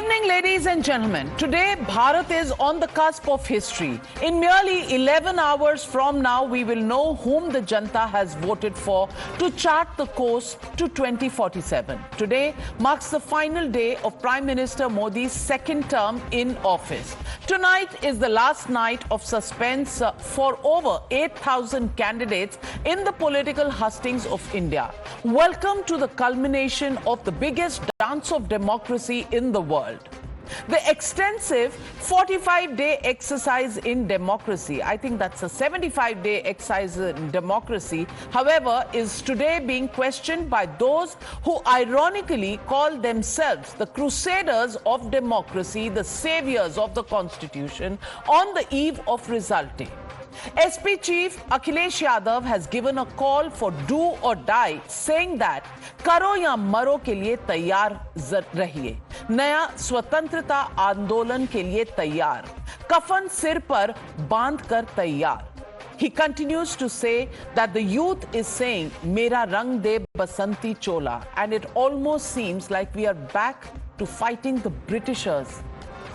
evening, ladies and gentlemen. Today, Bharat is on the cusp of history. In merely 11 hours from now, we will know whom the Janta has voted for to chart the course to 2047. Today marks the final day of Prime Minister Modi's second term in office. Tonight is the last night of suspense for over 8,000 candidates in the political hustings of India. Welcome to the culmination of the biggest dance of democracy in the world. The extensive 45-day exercise in democracy, I think that's a 75-day exercise in democracy, however, is today being questioned by those who ironically call themselves the crusaders of democracy, the saviors of the constitution, on the eve of result day. SP Chief Akhilesh Yadav has given a call for do or die, saying that करो या मरो के लिए तैयार रहिए, नया स्वतंत्रता आंदोलन के लिए तैयार, कफन सिर पर बांध कर तैयार. He continues to say that the youth is saying मेरा रंग दे बसंती चोला, and it almost seems like we are back to fighting the Britishers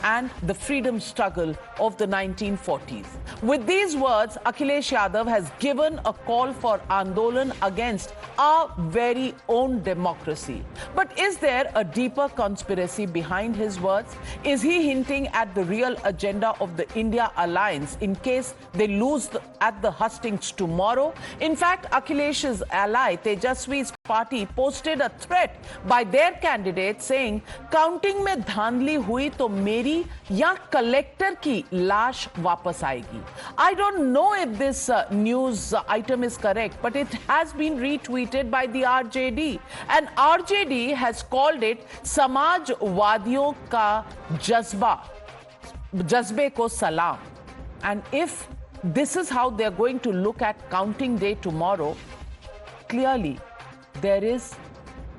and the freedom struggle of the 1940s. With these words, Akhilesh Yadav has given a call for Andolan against our very own democracy. But is there a deeper conspiracy behind his words? Is he hinting at the real agenda of the India alliance in case they lose at the hustings tomorrow? In fact, Akhilesh's ally Tejaswi's party posted a threat by their candidate saying, counting में धांधली हुई तो मेरी या collector की लाश वापस आएगी. I don't know if this news item is correct, but it has been retweeted by the RJD, and RJD has called it समाजवादियों का जज्बे को सलाम. And if this is how they are going to look at counting day tomorrow, clearly there is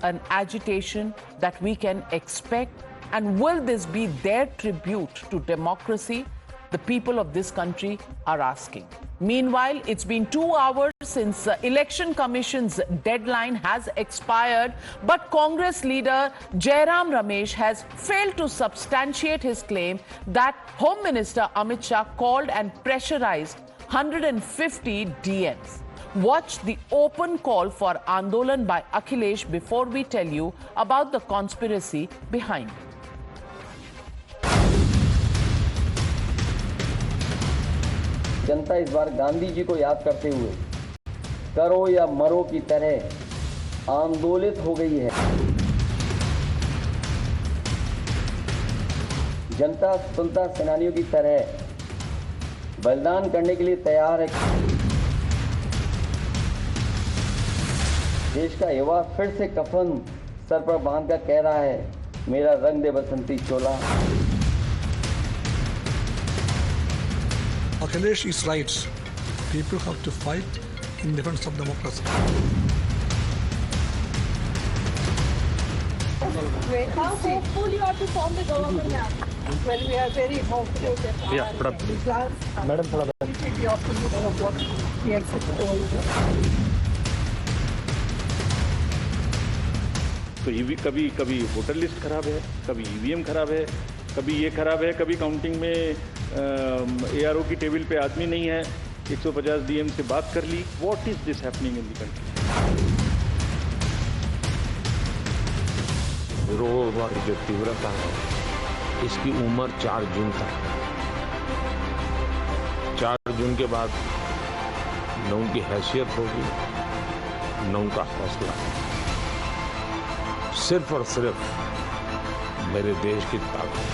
an agitation that we can expect. And will this be their tribute to democracy? The people of this country are asking. Meanwhile, it's been 2 hours since Election Commission's deadline has expired, but Congress leader Jairam Ramesh has failed to substantiate his claim that Home Minister Amit Shah called and pressurized 150 DMs. Watch the open call for Andolan by Akhilesh before we tell you about the conspiracy behind it. जनता इस बार गांधी जी को याद करते हुए करो या मरो की तरह आंदोलित हो गई है. जनता स्वतंत्रता सेनानियों की तरह बलिदान करने के लिए तैयार है. देश का युवा फिर से कफन सर पर बांध कर कह रहा है मेरा रंग दे बसंती चोला. Akhilesh is right. People have to fight in defense of democracy. How hopeful you are to form the government now? Well, we are very hopeful that madam थोड़ा the optimism of what we have told. तो कभी voter list खराब है, कभी EVM खराब है, कभी ये खराब है, कभी काउंटिंग में एआरओ की टेबल पे आदमी नहीं है, 150 डीएम से बात कर ली. What is this happening in the country? विरोध और जो तीव्रता है इसकी उम्र 4 जून तक है. 4 जून के बाद न उनकी हैसियत होगी न उनका हौसला. सिर्फ और सिर्फ मेरे देश की ताकत.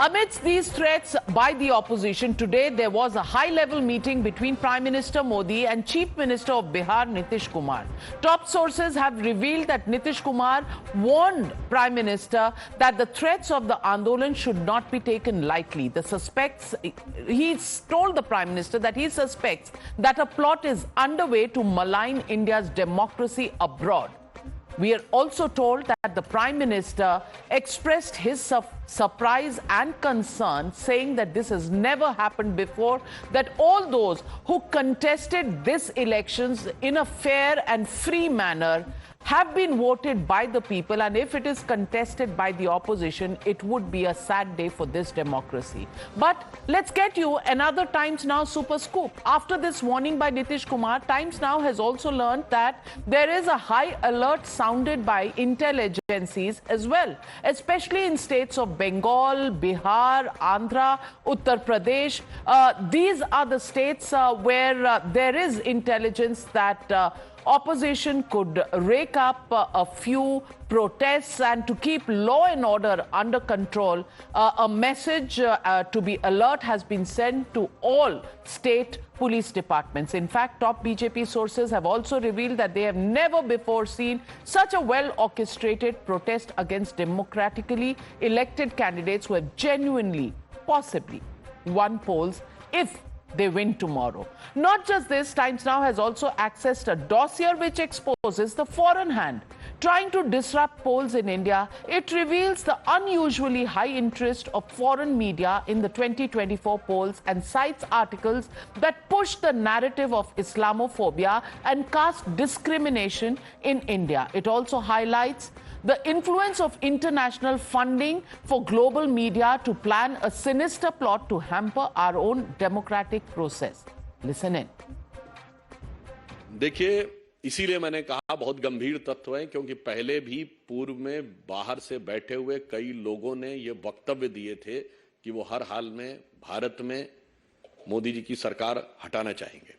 Amidst these threats by the opposition, today there was a high-level meeting between Prime Minister Modi and Chief Minister of Bihar, Nitish Kumar. Top sources have revealed that Nitish Kumar warned Prime Minister that the threats of the Andolan should not be taken lightly. He told the Prime Minister that he suspects that a plot is underway to malign India's democracy abroad. We are also told that the Prime Minister expressed his surprise and concern, saying that this has never happened before, that all those who contested these elections in a fair and free manner have been voted by the people, and if it is contested by the opposition, it would be a sad day for this democracy. But let's get you another Times Now super scoop. After this warning by Nitish Kumar, Times Now has also learned that there is a high alert sounded by intel agencies as well, especially in states of Bengal, Bihar, Andhra, Uttar Pradesh. These are the states where there is intelligence that opposition could rake up a few protests, and to keep law and order under control, a message to be alert has been sent to all state police departments. In fact, top BJP sources have also revealed that they have never before seen such a well-orchestrated protest against democratically elected candidates who have genuinely, possibly won polls if they win tomorrow. Not just this, Times Now has also accessed a dossier which exposes the foreign hand trying to disrupt polls in India. It reveals the unusually high interest of foreign media in the 2024 polls and cites articles that push the narrative of Islamophobia and caste discrimination in India. It also highlights the influence of international funding for global media to plan a sinister plot to hamper our own democratic process. Listen in. देखिए, इसीलिए मैंने कहा बहुत गंभीर तत्व है, क्योंकि पहले भी पूर्व में बाहर से बैठे हुए कई लोगों ने ये वक्तव्य दिए थे कि वो हर हाल में भारत में मोदी जी की सरकार हटाना चाहेंगे.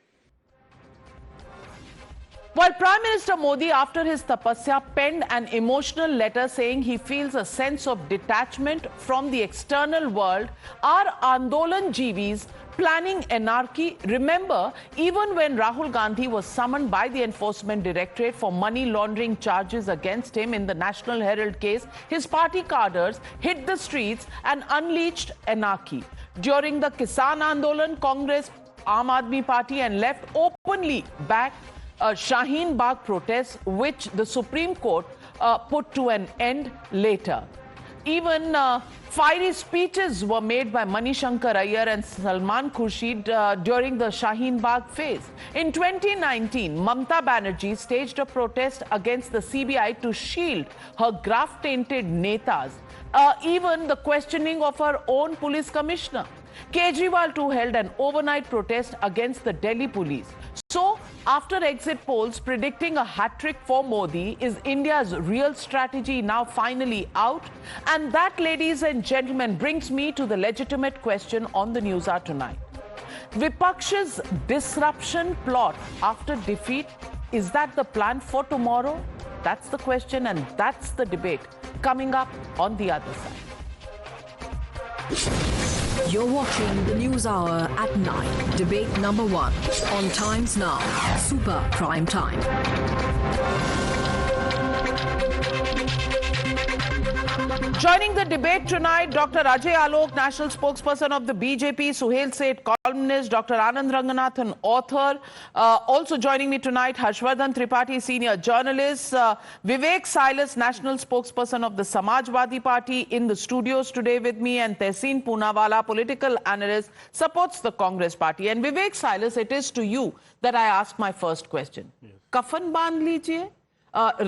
While Prime Minister Modi, after his tapasya, penned an emotional letter saying he feels a sense of detachment from the external world, are Andolan Jeevis planning anarchy? Remember, even when Rahul Gandhi was summoned by the Enforcement Directorate for money laundering charges against him in the National Herald case, his party cadres hit the streets and unleashed anarchy. During the Kisan Andolan, Congress, Aam Aadmi Party and left openly backed Shaheen Bagh protests, which the Supreme Court put to an end later. Even fiery speeches were made by Manishankar Iyer and Salman Khurshid during the Shaheen Bagh phase. In 2019, Mamta Banerjee staged a protest against the CBI to shield her graft-tainted netas, even the questioning of her own police commissioner. Kejriwal too held an overnight protest against the Delhi police. So, after exit polls predicting a hat-trick for Modi, is India's real strategy now finally out? And that, ladies and gentlemen, brings me to the legitimate question on the News Hour tonight. Vipaksha's disruption plot after defeat, is that the plan for tomorrow? That's the question, and that's the debate coming up on the other side. You're watching the News Hour at 9. Debate number 1 on Times Now. Super Prime Time. Joining the debate tonight, Dr. Ajay Alok, national spokesperson of the BJP, Suhail Seth, columnist, Dr. Anand Ranganathan, author. Also joining me tonight, Harshvardhan Tripathi, senior journalist, Vivek Silas, national spokesperson of the Samajwadi Party, in the studios today with me, and Tehseen Poonawala, political analyst, supports the Congress Party. And Vivek Silas, it is to you that I ask my first question. Yes. Kafan bandh lijiye,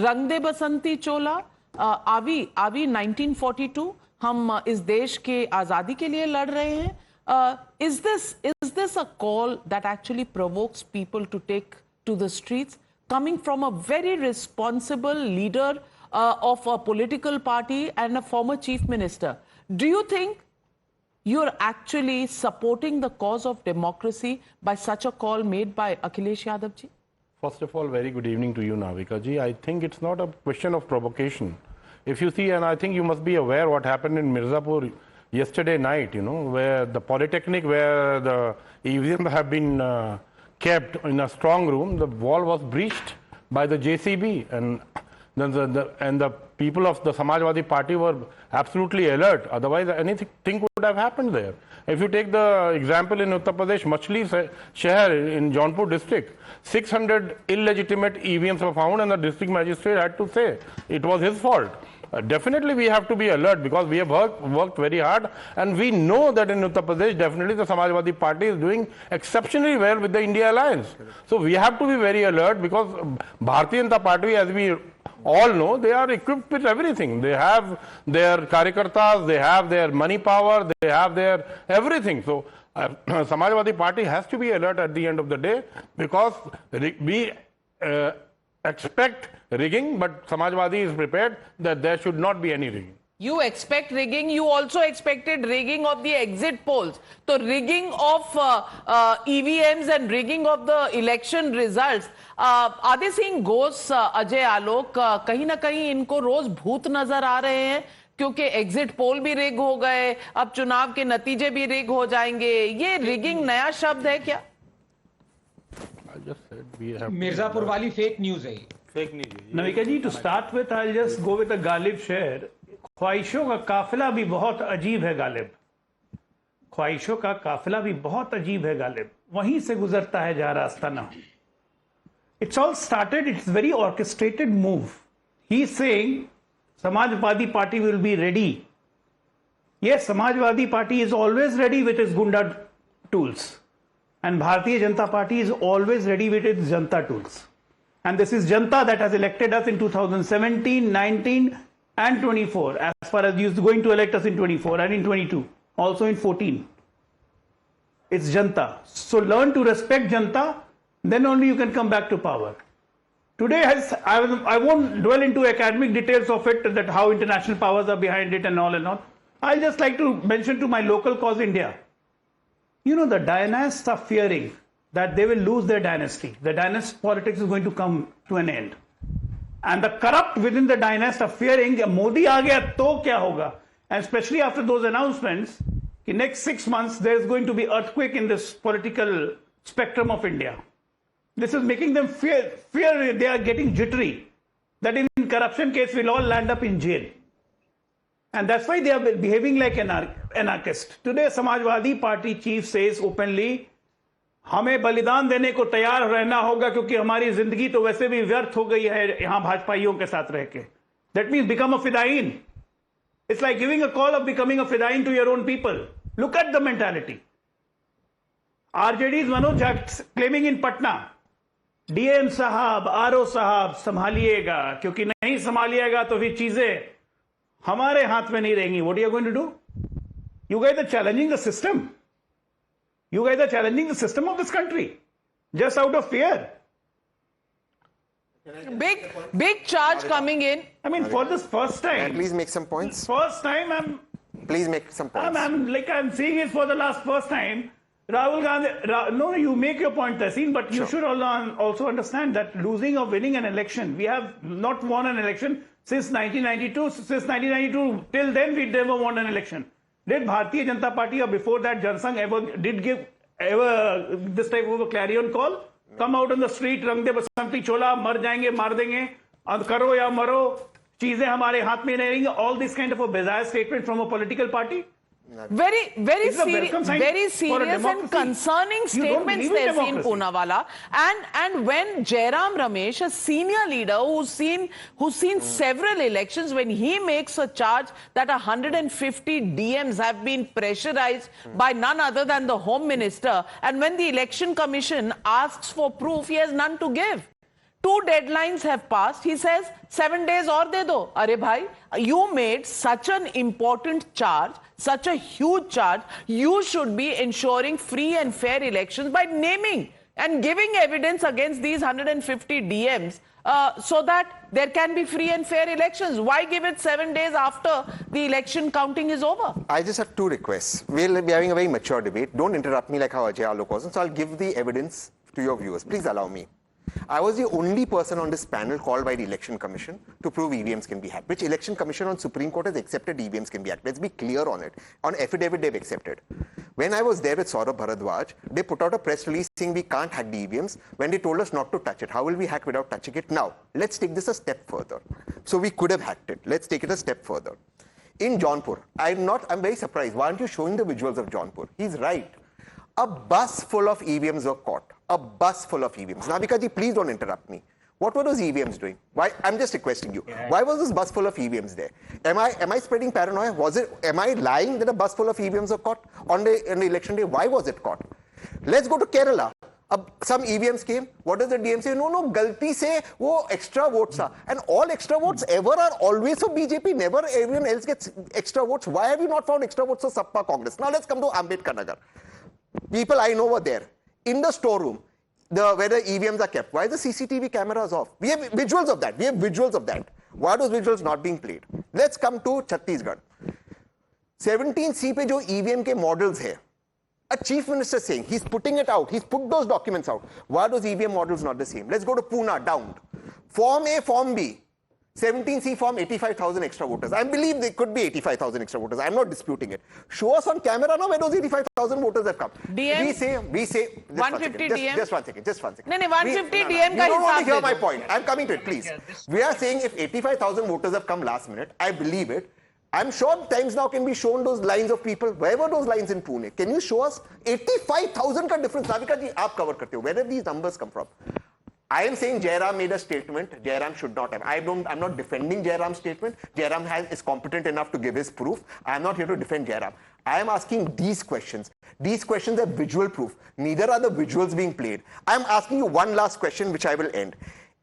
rang de basanti chola. अभी 1942 हम इस देश के आजादी के लिए लड़ रहे हैं. Is this a call that actually provokes people to take to the streets, coming from a very responsible leader of a political party and a former chief minister? Do you think you're actually supporting the cause of democracy by such a call made by Akhilesh Yadav ji? First of all, very good evening to you, Navika ji. I think it's not a question of provocation. If you see, and I think you must be aware what happened in Mirzapur yesterday night, where the Polytechnic, where the EVMs have been kept in a strong room, the wall was breached by the JCB, and the people of the Samajwadi Party were absolutely alert. Otherwise, anything could have happened there. If you take the example in Uttar Pradesh, Machli Shahar in Jaunpur district, 600 illegitimate EVMs were found, and the district magistrate had to say it was his fault. definitely we have to be alert because we have worked very hard, and we know that in Uttar Pradesh definitely the Samajwadi Party is doing exceptionally well with the India Alliance. So we have to be very alert because Bharatiya Janata Party, as we all know, they are equipped with everything. They have their karyakartas, they have their money power, they have their everything. So Samajwadi Party has to be alert at the end of the day because we expect rigging, but Samajwadi is prepared that there should not be any rigging. You expect rigging. You also expected rigging of the exit polls. So rigging of EVMs and rigging of the election results. Are they seeing ghosts, Ajay Alok? कहीं ना कहीं इनको रोज भूत नजर आ रहे हैं क्योंकि exit poll भी रिग हो गए, अब चुनाव के नतीजे भी रिग हो जाएंगे. ये रिगिंग नया शब्द है क्या? मिर्जापुर वाली फेक न्यूज है. Fake news. Navika ji, to start with I just go with a Ghalib sher. ख्वाहिशों का काफिला भी बहुत अजीब है गालिब. ख्वाहिशों का काफिला भी बहुत अजीब है गालिब. वहीं से गुजरता है जा रास्ता ना. It's all started, it's very orchestrated move. He's saying Samajwadi Party will be ready. Yes, Samajwadi Party is always ready with its Gunda tools. And Bharatiya Janata Party is always ready with its Janta tools. And this is Janta that has elected us in 2017, 19 and 24. As far as you're going to elect us in 24 and in 22. Also in 14. It's Janta. So learn to respect Janta. Then only you can come back to power. Today, I won't dwell into academic details of it, that how international powers are behind it and all and all. I'll just like to mention to my local cause, India. You know, the dynasts are fearing that they will lose their dynasty. The dynasty politics is going to come to an end. And the corrupt within the dynasty are fearing, Modi aa gaya to kya hoga? And especially after those announcements, in next 6 months, there's going to be earthquake in this political spectrum of India. This is making them fear they are getting jittery. That in corruption case, we'll all land up in jail. And that's why they are behaving like anarchists. Today, Samajwadi Party chief says openly, हमें बलिदान देने को तैयार रहना होगा क्योंकि हमारी जिंदगी तो वैसे भी व्यर्थ हो गई है यहाँ भाजपाइयों के साथ रह के. That means become a fidain. It's like giving a call of becoming a fidain to your own people. Look at the mentality. RJD's Manoj Jha claiming in Patna, DM साहब, RO साहब संभालिएगा क्योंकि नहीं संभालिएगा तो फिर चीजें हमारे हाथ में नहीं रहेंगी. What are you going to do? You guys are challenging the system. You guys are challenging the system of this country just out of fear. Big charge coming in. I mean, for this first time. Please make some points. First time Please make some points. I'm seeing it for the first time. Rahul Gandhi, no, you make your point, Tahseen, but you should also understand that losing or winning an election, we have not won an election since 1992. Since 1992, till then, we never won an election. Did Bharatiya Janata Party or before that Jansangh ever this type of a clarion call? Come out on the street, rang de basanti chola, mar jayenge, mar denge, karo ya maro, cheezein hamare haath mein nahi रहेंगी. All this kind of a bizarre statement from a political party. Very serious and concerning statements there, seen Poonawalla. And when Jairam Ramesh, a senior leader who's seen several elections, when he makes a charge that 150 DMs have been pressurized by none other than the Home Minister, and when the Election Commission asks for proof, he has none to give. 2 deadlines have passed. He says 7 days aur de do. Arey bhai, you made such an important charge, such a huge charge. You should be ensuring free and fair elections by naming and giving evidence against these 150 DMs so that there can be free and fair elections. Why give it 7 days after the election counting is over? I just have 2 requests. We'll be having a very mature debate. Don't interrupt me like how Ajay Alok was. So I'll give the evidence to your viewers. Please allow me. I was the only person on this panel called by the Election Commission to prove EVMs can be hacked. Which Election Commission on Supreme Court has accepted EVMs can be hacked? Let's be clear on it. On affidavit, they've accepted. When I was there with Saurabh Bharadwaj, they put out a press release saying we can't hack the EVMs when they told us not to touch it. How will we hack without touching it? Now, let's take this a step further. So we could have hacked it. Let's take it a step further. In Jaunpur, I'm very surprised. Why aren't you showing the visuals of Jaunpur? He's right. A bus full of EVMs were caught. A bus full of EVMs. Navika ji, please don't interrupt me. What were those EVMs doing? Why? I'm just requesting you. Why was this bus full of EVMs there? Am I spreading paranoia? Am I lying that a bus full of EVMs were caught on the election day? Why was it caught? Let's go to Kerala. Some EVMs came. What does the DM say? No, galti se wo extra votes are. And all extra votes ever are always for BJP. Never everyone else gets extra votes. Why have you not found extra votes for Sappa Congress? Now let's come to Ambedkar Nagar. People I know were there. In the storeroom, where the EVMs are kept. Why are the CCTV cameras off? We have visuals of that. Why are those visuals not being played? Let's come to Chhattisgarh. 17C pe jo EVM ke models hai. A chief minister saying, he's putting it out, he's put those documents out. Why are those EVM models not the same? Let's go to Pune, downed. Form A, Form B. 17C form 85,000 extra voters. I believe there could be 85,000 extra voters. I'm not disputing it. Show us on camera now where those 85,000 voters have come. DM? We say 150 DM? Just one second. No, 150 DM You don't want to hear my point. I'm coming to it, please. We are saying if 85,000 voters have come last minute, I believe it. I'm sure Times Now can be shown those lines of people. Where were those lines in Pune? Can you show us 85,000 ka difference? Navika ji, aap cover karte ho. Where did these numbers come from? I am saying Jairam made a statement. Jairam should not have. I'm not defending Jairam's statement. Jairam is competent enough to give his proof. I am not here to defend Jairam. I am asking these questions. These questions are visual proof. Neither are the visuals being played. I am asking you one last question, which I will end.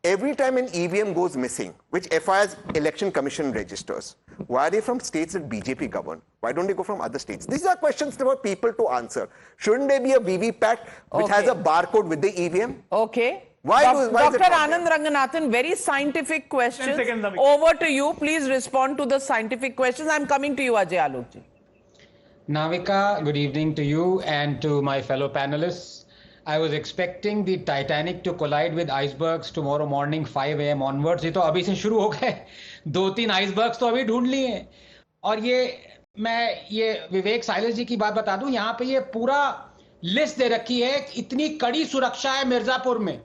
Every time an EVM goes missing, which FIR's Election Commission registers, why are they from states that BJP govern? Why don't they go from other states? These are questions for people to answer. Shouldn't there be a VVPAT which has a barcode with the EVM? Okay. Why Dr. Anand Ranganathan, very scientific questions. Over to you. Please respond to the scientific questions. I'm coming to you, Ajay Alok ji. Navika, good evening to you and to my fellow panelists. I was expecting the Titanic to collide with icebergs tomorrow morning 5 AM onwards. ये तो अभी से शुरू हो गए. 2-3 icebergs तो अभी ढूंढ लिए हैं. और मैं विवेक साइलेंस जी की बात बता दूं, यहाँ पे ये पूरा लिस्ट दे रखी है. इतनी कड़ी सुरक्षा है मिर्जापुर में.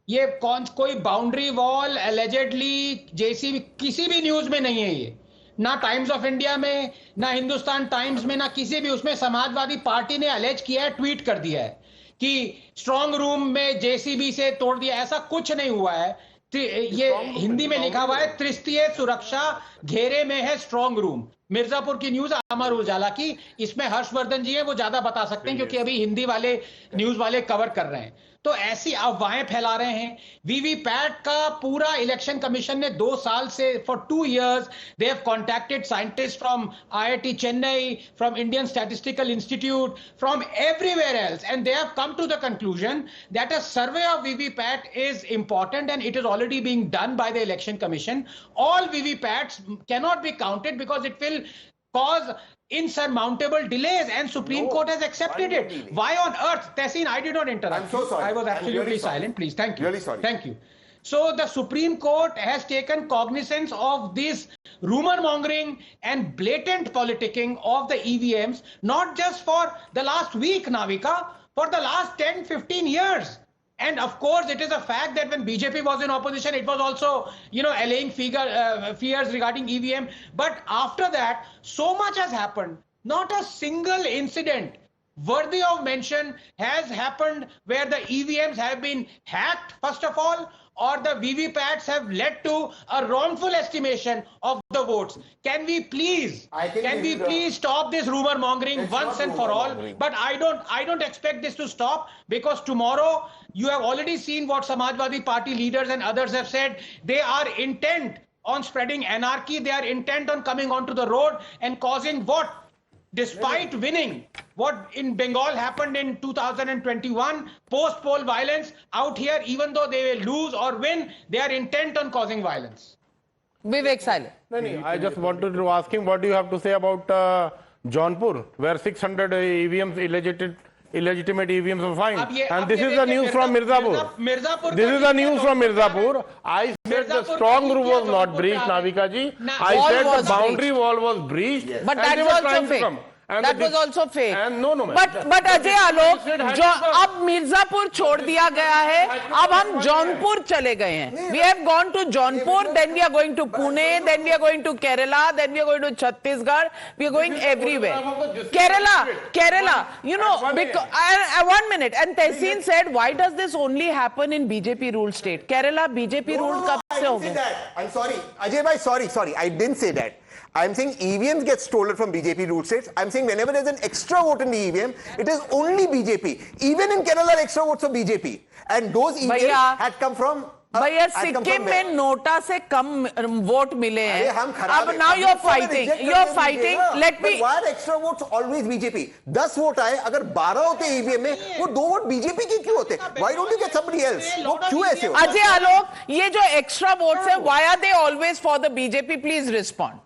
ये कोई बाउंड्री वॉल एलिजेडली जेसीबी किसी भी न्यूज में नहीं है. ये ना टाइम्स ऑफ इंडिया में, ना हिंदुस्तान टाइम्स में, ना किसी भी उसमें समाजवादी पार्टी ने एलेज किया है, ट्वीट कर दिया है कि स्ट्रांग रूम में जेसीबी से तोड़ दिया. ऐसा कुछ नहीं हुआ है. ये हिंदी में लिखा हुआ है, तृतीय सुरक्षा घेरे में है स्ट्रांग रूम. मिर्जापुर की न्यूज अमर उजाला की. इसमें हर्षवर्धन जी है, वो ज्यादा बता सकते हैं क्योंकि अभी हिंदी वाले न्यूज वाले कवर कर रहे हैं. तो ऐसी अफवाहें फैला रहे हैं. वीवीपैट का पूरा इलेक्शन कमीशन ने 2 साल से for 2 years they have contacted scientist from IIT Chennai, from Indian statistical institute, from everywhere else, and they have come to the conclusion that a survey of VVPAT is important and it is already being done by the election commission. All VVPATs cannot be counted because it will cause insurmountable delays, and Supreme Court has accepted it. Why on earth? Tehseen, I did not interrupt. I'm so sorry. I was absolutely really silent. Please, thank you. Really sorry. Thank you. So the Supreme Court has taken cognizance of this rumor mongering and blatant politicking of the EVMs, not just for the last week, Navika, for the last 10-15 years. And of course, it is a fact that when BJP was in opposition, it was also, allaying fears regarding EVM. But after that, so much has happened. Not a single incident worthy of mention has happened where the EVMs have been hacked, first of all, or the VVPATs have led to a wrongful estimation of the votes. Can we please stop this rumor mongering once and for all? But I don't expect this to stop, because tomorrow you have already seen what Samajwadi Party leaders and others have said. They are intent on spreading anarchy. They are intent on coming onto the road and causing what? Despite winning, what in Bengal happened in 2021, post-poll violence out here, even though they will lose or win, they are intent on causing violence. Vivek Silent. I just wanted to ask him, what do you have to say about Jaunpur, where 600 EVMs, illegitimate EVMs were found? And this is the news from Mirzapur. This is the news from Mirzapur. I said the strong room was not breached, Navika ji. I said the boundary wall was breached. But that was also fake. And that was also fake. And no, ma'am. But Ajay Alok, जो अब मिर्जापुर छोड़ दिया गया है, अब हम जौनपुर चले गए हैं. We have gone to Jaunpur, then we are going to Pune, then we are going to Kerala, then we are going to Chhattisgarh. We are going everywhere. Kerala, you know, because, 1 minute. And Tehseen said, why does this only happen in BJP ruled state? Kerala BJP ruled कब से हो गया? I'm sorry, Ajay bhai, sorry. I didn't say that. I'm saying EVMs get stolen from BJP ruled states. I'm saying whenever there's an extra vote in the EVM, it is only BJP. Even in Kerala, extra votes of BJP. And those EVMs had come from... भैया सिक्किम में NOTA से कम vote मिले हैं. अब now you're fighting. Let me. Why are extra votes always BJP? 10 vote आए, अगर 12 होते EVM में, वो 2 वोट BJP के क्यों होते? Why don't you get somebody else? वो क्यों ऐसे होता? अजय आलोक, ये जो extra votes हैं, why are they always for the BJP? Please respond.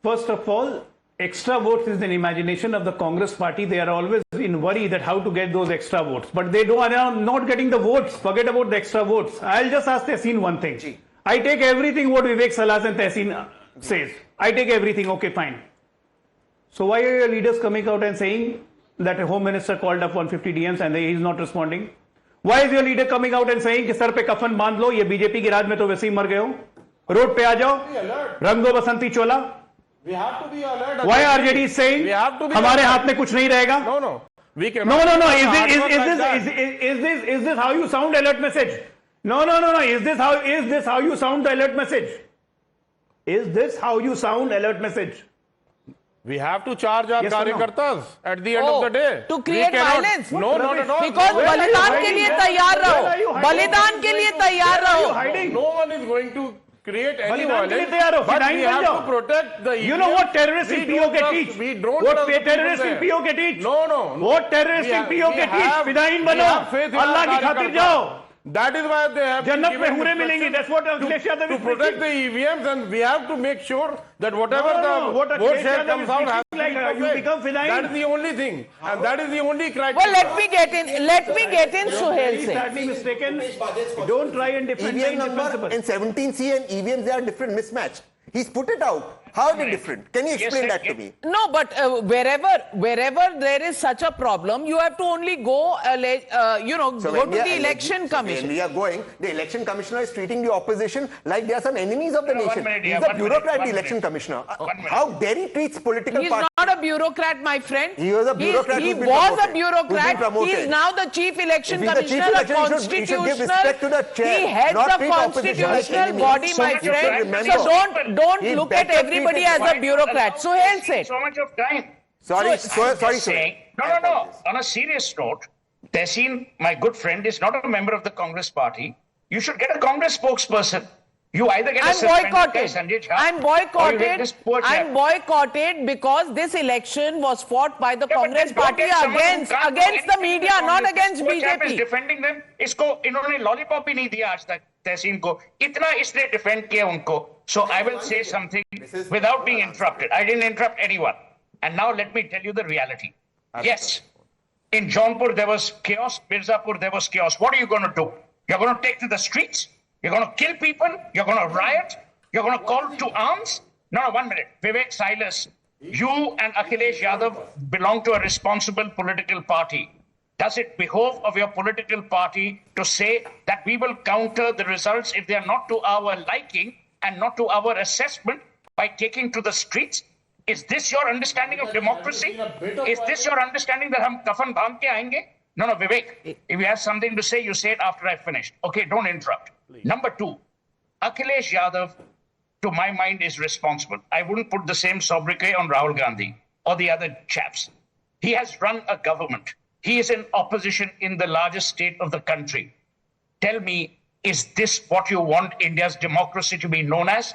First of all, extra votes is an imagination of the Congress party. They are always in worry that how to get those extra votes. But they are not getting the votes. Forget about the extra votes. I'll just ask Tehseen one thing. I take everything what Vivek Salas and Tehseen says. I take everything. Okay, fine. So why are your leaders coming out and saying that a Home Minister called up 150 DMs and he is not responding? Why is your leader coming out and saying कि sir पे कफन बांध लो, ये BJP की राज में तो वैसे ही मर गए हो, रोड पे आ जाओ, रंगो बसंती चोला? We have to be alert. Why RJD is saying we have to be हमारे हाथ में कुछ नहीं रहेगा? No. We can. No. Is this how you sound alert message? No. Is this how you sound the alert message? Is this how you sound alert message? We have to charge our कार्यकर्तास at the end of the day. To create violence. No, not at all. Because बलिदान के लिए तैयार रहो. बलिदान के लिए तैयार रहो. No one is going to create any violence, but we have to protect the You know what terrorists in POK teach? We don't what terrorists in POK teach? No. What terrorists in POK teach? Fidain bano. Allah ki khatir jao. That is why they have Jannat mein hure milenge. That's what Akhilesh Yadav is to protect the EVMs, and we have to make sure that whatever the vote share comes out has to be you become Fidain. That is the only thing, and that is the only criteria. Well, let me get in Suhail Singh. Sadly mistaken. Don't try and defend EVM number in 17C and EVMs, they are different mismatched. He's put it out. How are they different? Can you explain that to me? No, but wherever there is such a problem, you have to only go, go to the election commission. When we are going, the election commissioner is treating the opposition like they are some enemies of the nation. He's a bureaucrat, the election commissioner. How dare he treats political parties? He's not a bureaucrat, my friend. He was a bureaucrat. He was a bureaucrat. He is now the chief election commissioner, a constitutional. He heads a constitutional body, my friend. So don't look at everybody as a bureaucrat. Suhail said. So much of time. Sorry. No. On a serious note, Tehseen, my good friend, is not a member of the Congress party. You should get a Congress spokesperson. You either get a suspended guy, Sanjay Jha, I'm boycotted because this election was fought by the Congress party against the media, not against BJP. is defending them. इसको इन्होंने lollipop ही नहीं दिया आज तक तहसीन को. इतना इसने defend किया उनको. So I will say something without being interrupted. I didn't interrupt anyone. And now let me tell you the reality. Yes, in Jaunpur there was chaos. Mirzapur there was chaos. What are you going to do? You're going to take to the streets? You're going to kill people? You're going to riot? You're going to call to arms? No, 1 minute. Vivek Silas, you and Akhilesh Yadav belong to a responsible political party. Does it behove of your political party to say that we will counter the results if they are not to our liking and not to our assessment by taking to the streets? Is this your understanding of democracy? Is this your understanding that hum kafan bhang ke aayenge? No, Vivek, if you have something to say, you say it after I finish. Okay, don't interrupt. Please. Number 2, Akhilesh Yadav, to my mind, is responsible. I wouldn't put the same sobriquet on Rahul Gandhi or the other chaps. He has run a government. He is in opposition in the largest state of the country. Tell me, is this what you want India's democracy to be known as?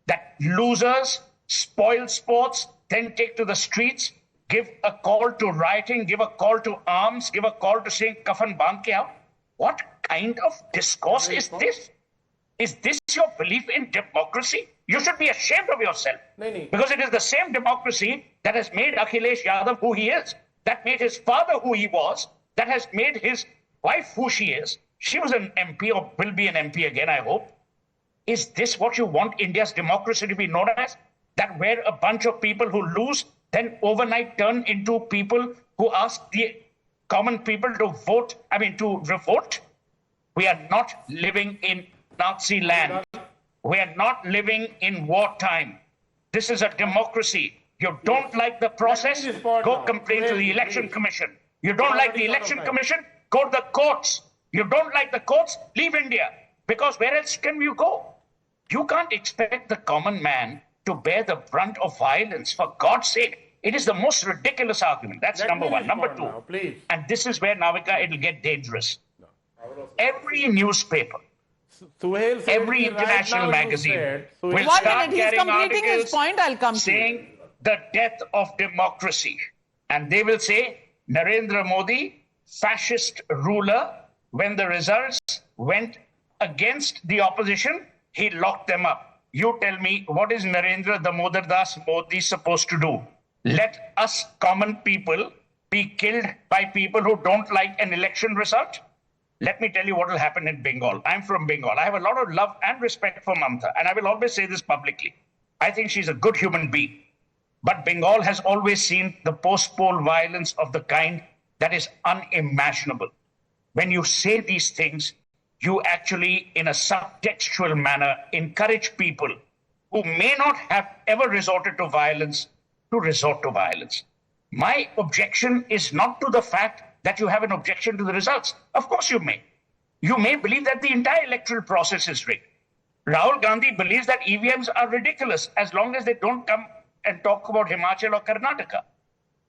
That losers spoil sports, then take to the streets, give a call to rioting, give a call to arms, give a call to saying kafan band ke aao? What kind of discourse is this? Is this your belief in democracy? You should be ashamed of yourself. Because it is the same democracy that has made Akhilesh Yadav who he is, that made his father who he was, that has made his wife who she is. She was an MP or will be an MP again, I hope. Is this what you want India's democracy to be known as? That where a bunch of people who lose then overnight turn into people who ask the common people to vote, to revolt? We are not living in Nazi land. We are not living in wartime. This is a democracy. You don't like the process, go complain to the election commission. You don't like the election commission, go to the courts. You don't like the courts, leave India. Because where else can you go? You can't expect the common man to bear the brunt of violence, for God's sake. It is the most ridiculous argument. That's number one. Number two, and this is where, Navika, it'll get dangerous. Every newspaper, every international magazine will start carrying articles saying the death of democracy. And they will say, Narendra Modi, fascist ruler, when the results went against the opposition, he locked them up. You tell me, what is Narendra Damodar Das Modi supposed to do? Let us common people be killed by people who don't like an election result? Let me tell you what will happen in Bengal. I'm from Bengal. I have a lot of love and respect for Mamata, and I will always say this publicly. I think she's a good human being. But Bengal has always seen the post-poll violence of the kind that is unimaginable. When you say these things, you actually, in a subtextual manner, encourage people who may not have ever resorted to violence to resort to violence. My objection is not to the fact that you have an objection to the results. Of course you may. You may believe that the entire electoral process is rigged. Rahul Gandhi believes that EVMs are ridiculous as long as they don't come and talk about Himachal or Karnataka.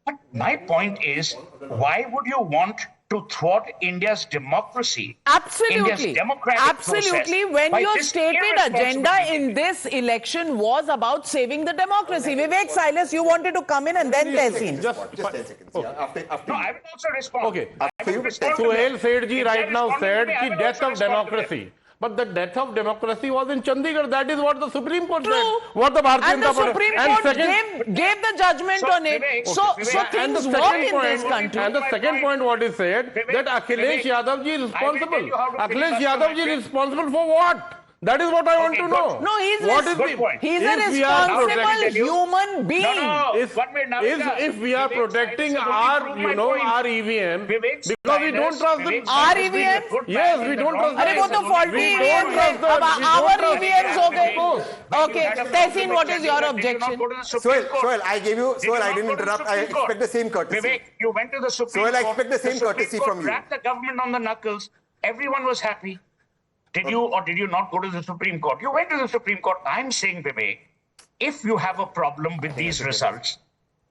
But my point is, why would you want to thwart India's democracy? Absolutely. India's democratic Absolutely. process When by your this stated irresponsible agenda behavior. in this election was about saving the democracy. Vivek Silas, you wanted to come in and then Tehseen. Just 10 seconds. Yeah, after No, I will also respond. Okay. I will respond to Suhail that. Sethji If right they now respond to said me, I the will death also of respond to them. democracy. But the death of democracy was in Chandigarh. That is what the Supreme Court True. said. What the Bharatiya And the Janata Party- Supreme and Court second- gave the judgment So, on it. Vivek, So Vivek, so and things the work second in point, this country. and the second point, what is said, Vivek, that Akhilesh Vivek, Yadav ji is I will responsible. tell you how to Akhilesh filibuster, Yadav my ji is friend. responsible for what? That is what I want Okay, to good. know. No, he's What is good the- point. He's a if we are responsible protecting- human being. No, If, one minute, Navika. if we are Vivek protecting Silas has our, only proved my point. our EVM, Vivek because we don't Silas- trust the... Vivek Our Silas has been a EVM? good Yes, man we in the don't wrong trust अरे वो the- तो place. faulty We EVM don't है. trust the- अब we our don't trust the- EVMs हो गए. Okay, Had a Tehseen, what is your problem. Did you not objection? go to the Supreme Court? Sohail, I gave you, Did you Sohail, I not didn't go to the interrupt. I Supreme Court? expect the same courtesy. Vivek, you went to the Supreme Sohail, I Court. expect the same Supreme courtesy Court from you. Wrapped the government on the knuckles. Everyone was happy. Did you or did you not go to the Supreme Court? You went to the Supreme Court. I'm saying, Vivek, if you have a problem with these results,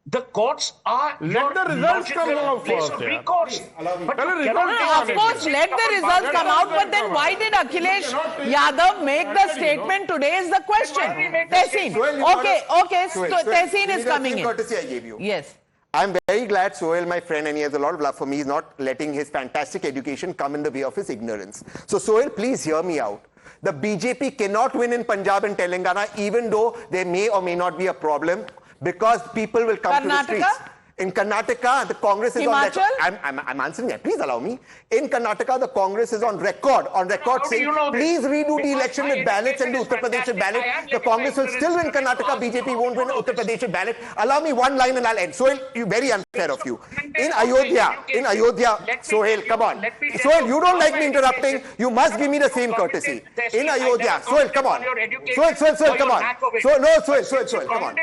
the courts are Let the results come logical out place first, of yeah. recourse. But Pehले you results cannot come take out. Of course, let the results come out, but then why did Akhilesh Yadav make the statement today is the question. Why did he make the Tehseen, Sohail, you okay, okay, so Sohail, Tehseen give me is the coming same in. courtesy I gave you. Yes. I'm very glad Sohail, my friend, and he has a lot of love for me, is not letting his fantastic education come in the way of his ignorance. So, Sohail, please hear me out. The BJP cannot win in Punjab and Telangana, even though there may or may not be a problem, because people will come to the Karnataka? streets. In Karnataka, the Congress is Himachal? on record. I'm answering that. Please allow me. In Karnataka, the Congress is on record How do saying, you know this? please redo the Because election my with ballots and the education Uttar is Pradesh ballot. fantastic. I am The getting Congress my will still win ignorance. Karnataka. BJP won't win How do you know Uttar this? Pradesh ballot. Allow me one line and I'll end. Sohail, you very unfair of you. In Education. Ayodhya, Let me Sohail, tell come you- on. let me tell Sohail, you don't how like my me interrupting. education- You must give me the same courtesy. In Ayodhya, Sohail, come on. Sohail, come on. Sohail, come on.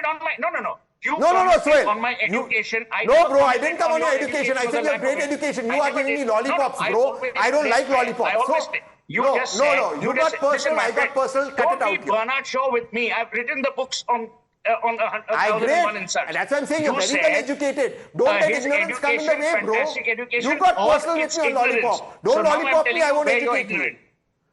You No, commented Sohail. on my You- education. I No, never bro, I commented didn't come on your education. I for said the you have lack great of it. education. You I are never giving me did. lollipops, I bro. always I don't did. like lollipops. I always So- did. You No, just no, said, no. You just got said- personal, listen, my I got friend, personal. Cut Don't it out. be Bernard Shaw with me. I've written the books on I 1001 agree. insults. That's why I'm saying You you're very said, well educated. Don't let his ignorance come in the education, way, bro. fantastic education, You got or personal with it's me on ignorance. lollipop. So Don't now I'm lollipop telling me, I you won't where you're educate you. ignorant.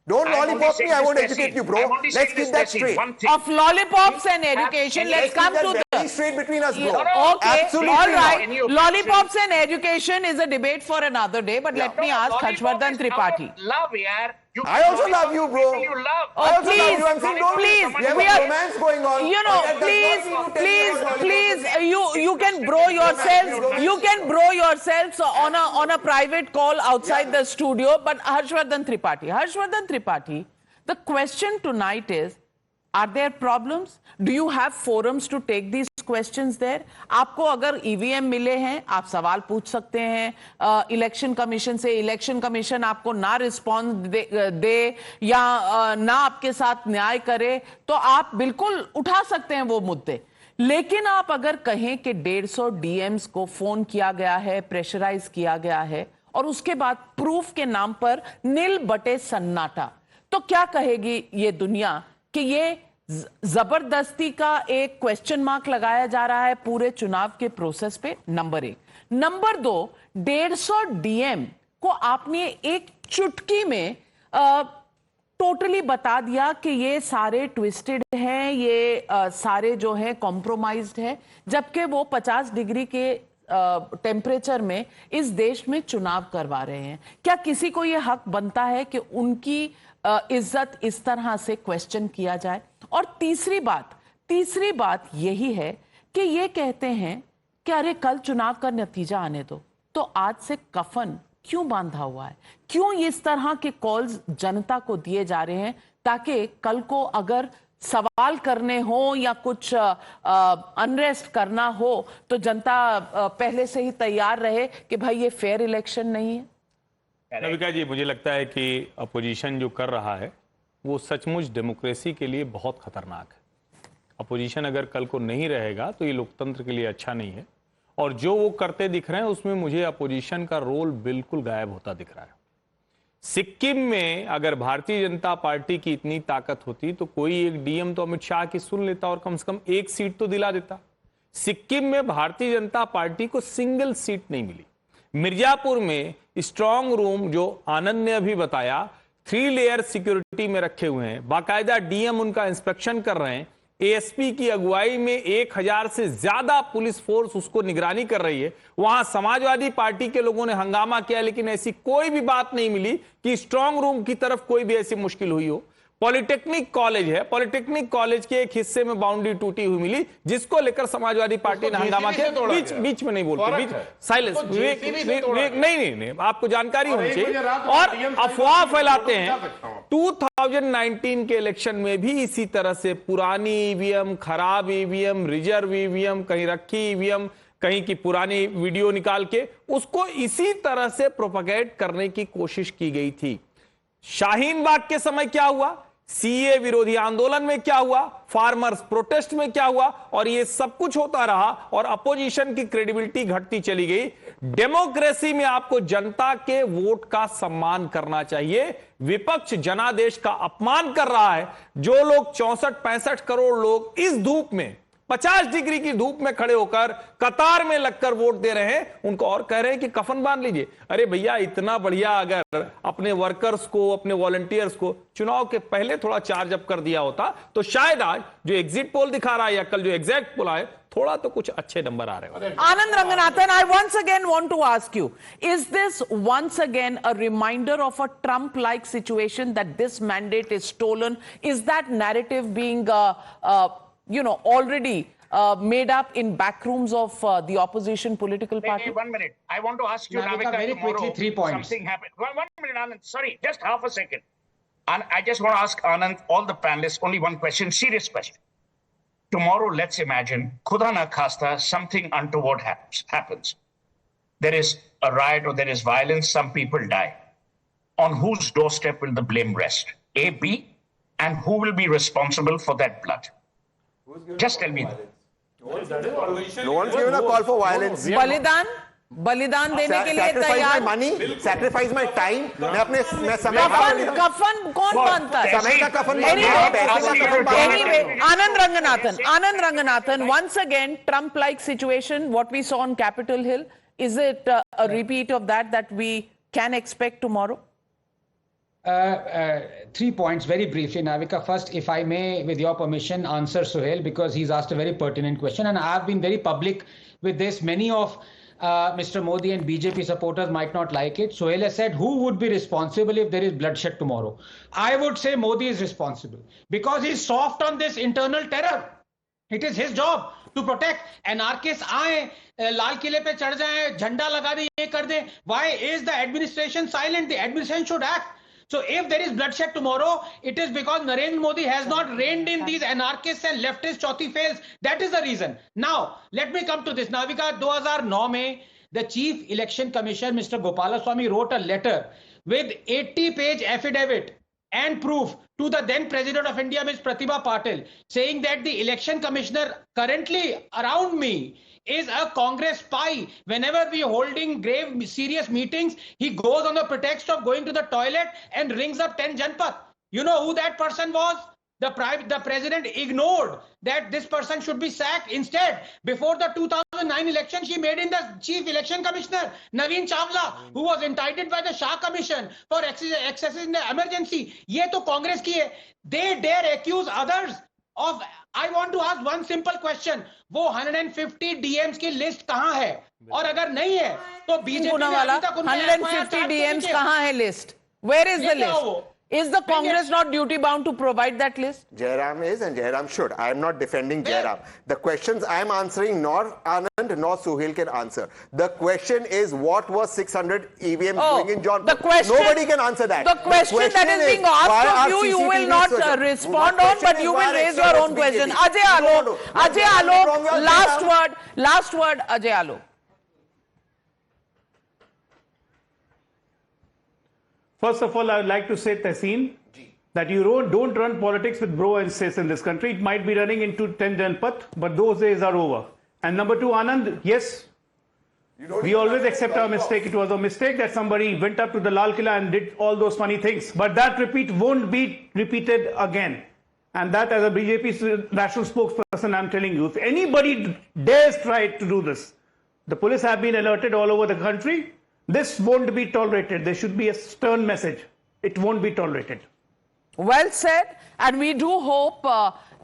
Don't I'm only lollipop saying me, I this, won't Tessie. educate you, I'm bro. only Let's saying keep this, that Tessie. straight. One thing. Of lollipops and education, let's Let's come keep to that the... very straight between us, bro. Okay, Absolutely all not. right. Any objection? Lollipops and education is a debate for another day, but let me ask Harshvardhan Tripathi. Love, yaar. I also love you, bro. You love. Oh, I also please, love you. I'm saying don't please, we have we a are- romance going on. You know, But that does not please, mean you tell me about lollipop. you can bro yourselves. You can bro yourselves on a private call outside the studio. But Harshvardhan Tripathi, The question tonight is, are there problems? Do you have forums to take these questions there? आपको अगर EVM मिले हैं, आप सवाल पूछ सकते हैं election commission से, इलेक्शन कमीशन आपको ना रिस्पॉन्स दे या ना आपके साथ न्याय करे, तो आप बिल्कुल उठा सकते हैं वो मुद्दे। लेकिन आप अगर कहें कि 150 डीएम्स को फोन किया गया है, प्रेशराइज किया गया है, और उसके बाद प्रूफ के नाम पर नील बटे सन्नाटा, तो क्या कहेगी ये दुनिया कि ये जबरदस्ती का एक क्वेश्चन मार्क लगाया जा रहा है पूरे चुनाव के प्रोसेस पे? नंबर 1। नंबर 2, 150 डीएम को आपने एक चुटकी में टोटली बता दिया कि ये सारे ट्विस्टेड हैं, ये सारे जो है कॉम्प्रोमाइज्ड है, जबकि वो 50 डिग्री के टेम्परेचर में इस देश में चुनाव करवा रहे हैं। क्या किसी को ये हक बनता है कि उनकी इज्जत इस तरह से क्वेश्चन किया जाए? और तीसरी बात यही है कि ये कहते हैं कि अरे कल चुनाव का नतीजा आने दो, तो आज से कफन क्यों बांधा हुआ है? क्यों इस तरह के कॉल्स जनता को दिए जा रहे हैं ताकि कल को अगर सवाल करने हो या कुछ अनरेस्ट करना हो तो जनता पहले से ही तैयार रहे कि भाई ये फेयर इलेक्शन नहीं है? नाविका जी, मुझे लगता है कि अपोजिशन जो कर रहा है वो सचमुच डेमोक्रेसी के लिए बहुत खतरनाक है। अपोजिशन अगर कल को नहीं रहेगा तो ये लोकतंत्र के लिए अच्छा नहीं है, और जो वो करते दिख रहे हैं उसमें मुझे अपोजिशन का रोल बिल्कुल गायब होता दिख रहा है। सिक्किम में अगर भारतीय जनता पार्टी की इतनी ताकत होती तो कोई एक डीएम तो अमित शाह की सुन लेता और कम से कम एक सीट तो दिला देता। सिक्किम में भारतीय जनता पार्टी को सिंगल सीट नहीं मिली। मिर्जापुर में स्ट्रांग रूम, जो आनंद ने अभी बताया, 3 लेयर सिक्योरिटी में रखे हुए हैं, बाकायदा डीएम उनका इंस्पेक्शन कर रहे हैं, एएसपी की अगुवाई में 1000 से ज्यादा पुलिस फोर्स उसको निगरानी कर रही है। वहां समाजवादी पार्टी के लोगों ने हंगामा किया, लेकिन ऐसी कोई भी बात नहीं मिली कि स्ट्रांग रूम की तरफ कोई भी ऐसी मुश्किल हुई हो। पॉलिटेक्निक कॉलेज है, पॉलिटेक्निक कॉलेज के एक हिस्से में बाउंड्री टूटी हुई मिली, जिसको लेकर समाजवादी पार्टी ने हंगामा किया। बीच में नहीं बोलते, बीच साइलेंस, नहीं, आपको जानकारी होनी चाहिए। और अफवाह फैलाते हैं। 2019 के इलेक्शन में भी इसी तरह से पुरानी ईवीएम, खराब ईवीएम, रिजर्व ईवीएम, कहीं रखी ईवीएम, कहीं की पुरानी वीडियो निकाल के उसको इसी तरह से प्रोपेगेट करने की कोशिश की गई थी। शाहीन बाग के समय क्या हुआ, सीए विरोधी आंदोलन में क्या हुआ, फार्मर्स प्रोटेस्ट में क्या हुआ, और ये सब कुछ होता रहा और अपोजिशन की क्रेडिबिलिटी घटती चली गई। डेमोक्रेसी में आपको जनता के वोट का सम्मान करना चाहिए। विपक्ष जनादेश का अपमान कर रहा है। जो लोग 64-65 करोड़ लोग इस धूप में 50 डिग्री की धूप में खड़े होकर कतार में लगकर वोट दे रहे हैं, उनको और कह रहे हैं कि कफन बांध लीजिए। अरे भैया, इतना बढ़िया अगर अपने वर्कर्स को, अपने वॉलंटियर्स को चुनाव के पहले थोड़ा चार्ज अप कर दिया होता तो शायद आज जो एग्जिट पोल दिखा रहा है या कल जो एग्जैक्ट पोल आए, थोड़ा तो कुछ अच्छे नंबर आ रहे होते। Anand Ranganathan, I once again want to ask you, is this once again a reminder of a Trump-like situation that this mandate is stolen? Is that narrative being already made up in backrooms of the opposition political party? 1 minute. I want to ask you, Navika, very quickly, 3 points. Something happened. One minute, Anand. Sorry, just half a second. And I just want to ask Anand, all the panelists, only one question, serious question. Tomorrow, let's imagine, khuda na khasta, something untoward happens. There is a riot or there is violence, some people die. On whose doorstep will the blame rest? A, B? And who will be responsible for that blood? Just tell me that. No one's given a call for violence. बलिदान देने के लिए तैयार। Money, sacrifice my time. मैं समय कफन कौन बांधता है? समय का कफन। Anyway, Anand Ranganathan, once again, Trump-like situation, what we saw on Capitol Hill, is it a repeat of that we can expect tomorrow? 3 points very briefly, Navika. First, if I may, with your permission, answer Suhail, because he's asked a very pertinent question, and I've been very public with this. Many of Mr. Modi and BJP supporters might not like it. Suhail has said, who would be responsible if there is bloodshed tomorrow? I would say Modi is responsible because he's soft on this internal terror. It is his job to protect. Anarchists आए, लाल किले पे चढ़ जाएं, झंडा लगा दे, ये कर दे. Why is the administration silent? The administration should act. So if there is bloodshed tomorrow, it is because Narendra Modi has not reined in these anarchists and leftist chauthi fails. That is the reason. Now, let me come to this. Navika, 2009 mein, the Chief Election Commissioner, Mr. Gopalaswamy, wrote a letter with 80-page affidavit and proof to the then President of India, Ms. Pratibha Patil, saying that the election commissioner currently around me is a Congress spy. Whenever we are holding grave, serious meetings, he goes on the pretext of going to the toilet and rings up 10 Janpath. You know who that person was? The president ignored that this person should be sacked. Instead, before the 2009 election, she made in the chief election commissioner, Naveen Chawla, who was indicted by the Shah Commission for excesses in the emergency. Ye to Congress ki hai. They dare accuse others of. I want to ask one simple question. वो 150 DMs की list कहाँ है? और अगर नहीं है, तो BJP ने अभी तक उनका 150 DMs कहाँ है list? Where is the list? Is the Congress not duty bound to provide that list? Jairam is and Jairam should. I am not defending Jairam. The questions I am answering, nor Anand nor Suhail can answer. The question is, what was 600 EVMs doing in Jaunpur? Nobody can answer that. The question that is being asked of you will not respond on, but you will raise your own question. Ajay Alok, last word, Ajay Alok. First of all, I would like to say, Tehseen, that you don't run politics with bro and sis in this country. It might be running into 10 Janpath, but those days are over. And number two, Anand, yes, we always accept our mistake. It was a mistake that somebody went up to the Lal Killa and did all those funny things. But that repeat won't be repeated again. And that, as a BJP national spokesperson, I'm telling you, if anybody dares try to do this, the police have been alerted all over the country. This won't be tolerated. There should be a stern message. It won't be tolerated. Well said. And we do hope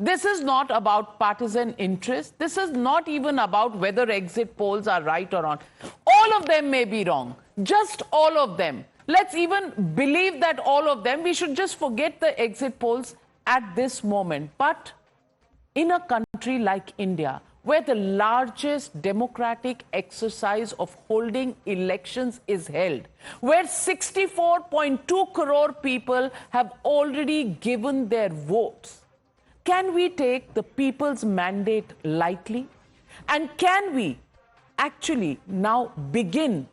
this is not about partisan interest. This is not even about whether exit polls are right or wrong. All of them may be wrong. Just all of them. Let's even believe that all of them. We should just forget the exit polls at this moment. But in a country like India, where the largest democratic exercise of holding elections is held, where 64.2 crore people have already given their votes, can we take the people's mandate lightly? And can we actually now begin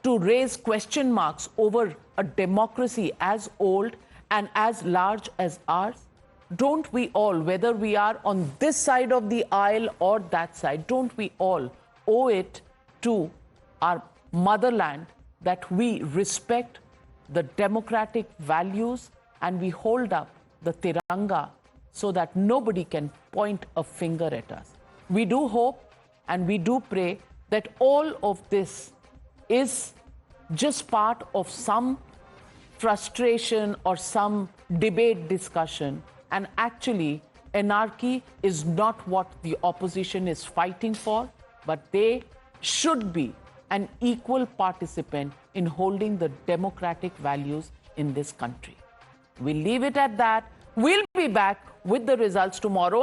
to raise question marks over a democracy as old and as large as ours? Don't we all, whether we are on this side of the aisle or that side, don't we all owe it to our motherland that we respect the democratic values and we hold up the Tiranga so that nobody can point a finger at us? We do hope and we do pray that all of this is just part of some frustration or some debate discussion. And actually, anarchy is not what the opposition is fighting for, but they should be an equal participant in holding the democratic values in this country. We'll leave it at that. We'll be back with the results tomorrow.